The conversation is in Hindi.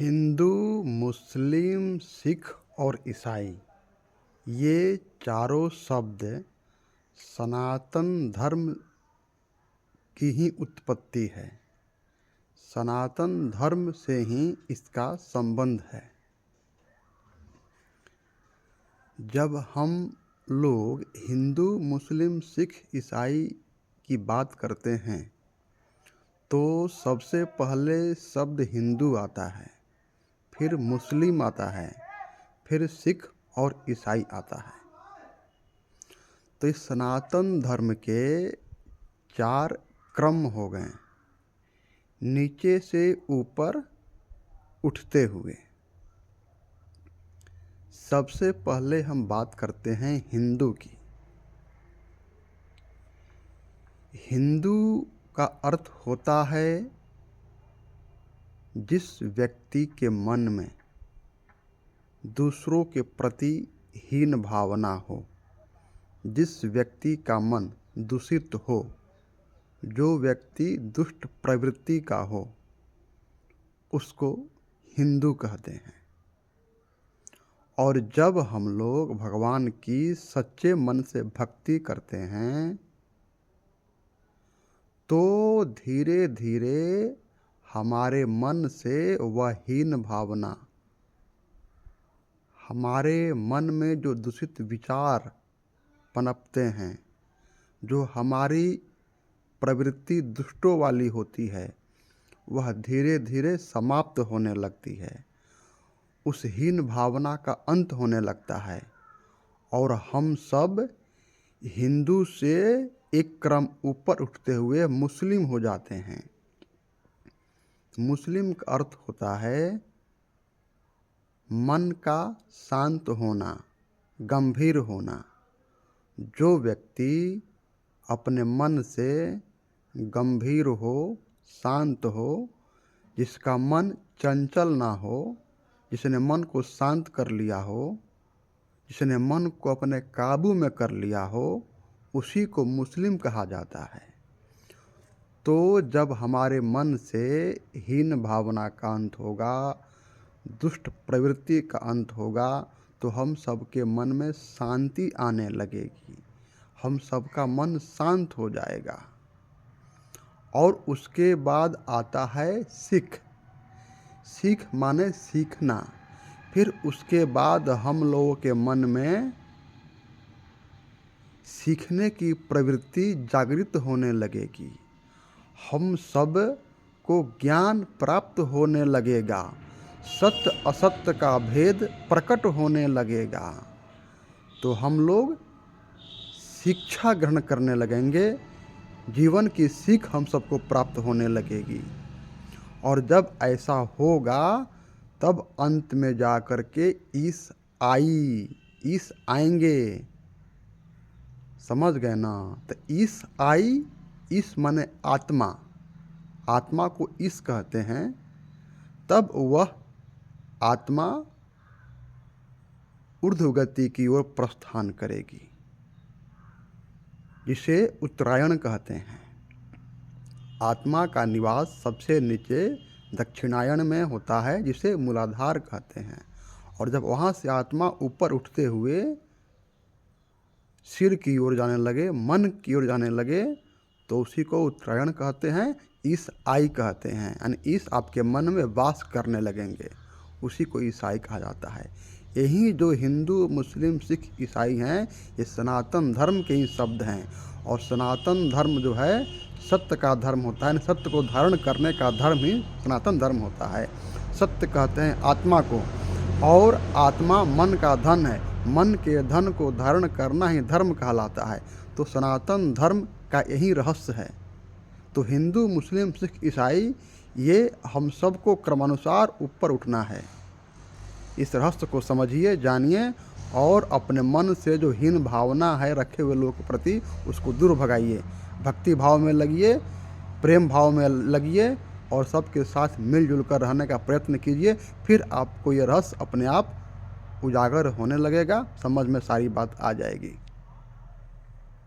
हिंदू, मुस्लिम, सिख और ईसाई ये चारों शब्द सनातन धर्म की ही उत्पत्ति है। सनातन धर्म से ही इसका संबंध है। जब हम लोग हिंदू, मुस्लिम, सिख, ईसाई की बात करते हैं तो सबसे पहले शब्द हिंदू आता है, फिर मुस्लिम आता है, फिर सिख और ईसाई आता है। तो इस सनातन धर्म के 4 क्रम हो गए, नीचे से ऊपर उठते हुए। सबसे पहले हम बात करते हैं हिंदू की। हिंदू का अर्थ होता है जिस व्यक्ति के मन में दूसरों के प्रति हीन भावना हो, जिस व्यक्ति का मन दूषित हो, जो व्यक्ति दुष्ट प्रवृत्ति का हो, उसको हिंदू कहते हैं। और जब हम लोग भगवान की सच्चे मन से भक्ति करते हैं तो धीरे धीरे हमारे मन से वह हीन भावना, हमारे मन में जो दूषित विचार पनपते हैं, जो हमारी प्रवृत्ति दुष्टों वाली होती है, वह धीरे धीरे समाप्त होने लगती है। उस हीन भावना का अंत होने लगता है और हम सब हिंदू से एक क्रम ऊपर उठते हुए मुस्लिम हो जाते हैं। मुस्लिम का अर्थ होता है मन का शांत होना, गंभीर होना। जो व्यक्ति अपने मन से गंभीर हो, शांत हो, जिसका मन चंचल ना हो, जिसने मन को शांत कर लिया हो, जिसने मन को अपने काबू में कर लिया हो, उसी को मुस्लिम कहा जाता है। तो जब हमारे मन से हीन भावना का अंत होगा, दुष्ट प्रवृत्ति का अंत होगा, तो हम सबके मन में शांति आने लगेगी, हम सबका मन शांत हो जाएगा। और उसके बाद आता है सिख। सिख माने सीखना। फिर उसके बाद हम लोगों के मन में सीखने की प्रवृत्ति जागृत होने लगेगी, हम सब को ज्ञान प्राप्त होने लगेगा, सत्य असत्य का भेद प्रकट होने लगेगा। तो हम लोग शिक्षा ग्रहण करने लगेंगे, जीवन की सीख हम सबको प्राप्त होने लगेगी। और जब ऐसा होगा तब अंत में जा कर के ईस आएंगे। समझ गए ना? तो ईस आई, ईस माने आत्मा, आत्मा को ईस कहते हैं। तब वह आत्मा ऊर्ध्वगति की ओर प्रस्थान करेगी, जिसे उत्तरायण कहते हैं। आत्मा का निवास सबसे नीचे दक्षिणायन में होता है, जिसे मूलाधार कहते हैं। और जब वहाँ से आत्मा ऊपर उठते हुए सिर की ओर जाने लगे, मन की ओर जाने लगे, तो उसी को उत्तरायण कहते हैं, ईस आई कहते हैं। यानी ईस आपके मन में वास करने लगेंगे, उसी को ईसाई कहा जाता है। यही जो हिंदू, मुस्लिम, सिख, ईसाई हैं, ये सनातन धर्म के ही शब्द हैं। और सनातन धर्म जो है सत्य का धर्म होता है, सत्य को धारण करने का धर्म ही सनातन धर्म होता है। सत्य कहते हैं आत्मा को, और आत्मा मन का धन है, मन के धन को धारण करना ही धर्म कहलाता है। तो सनातन धर्म का यही रहस्य है। तो हिंदू, मुस्लिम, सिख, ईसाई ये हम सबको क्रमानुसार ऊपर उठना है। इस रहस्य को समझिए, जानिए, और अपने मन से जो हीन भावना है रखे हुए लोगों के प्रति, उसको दूर भगाइए। भक्ति भाव में लगिए, प्रेम भाव में लगिए, और सबके साथ मिलजुल कर रहने का प्रयत्न कीजिए। फिर आपको ये रहस्य अपने आप उजागर होने लगेगा, समझ में सारी बात आ जाएगी।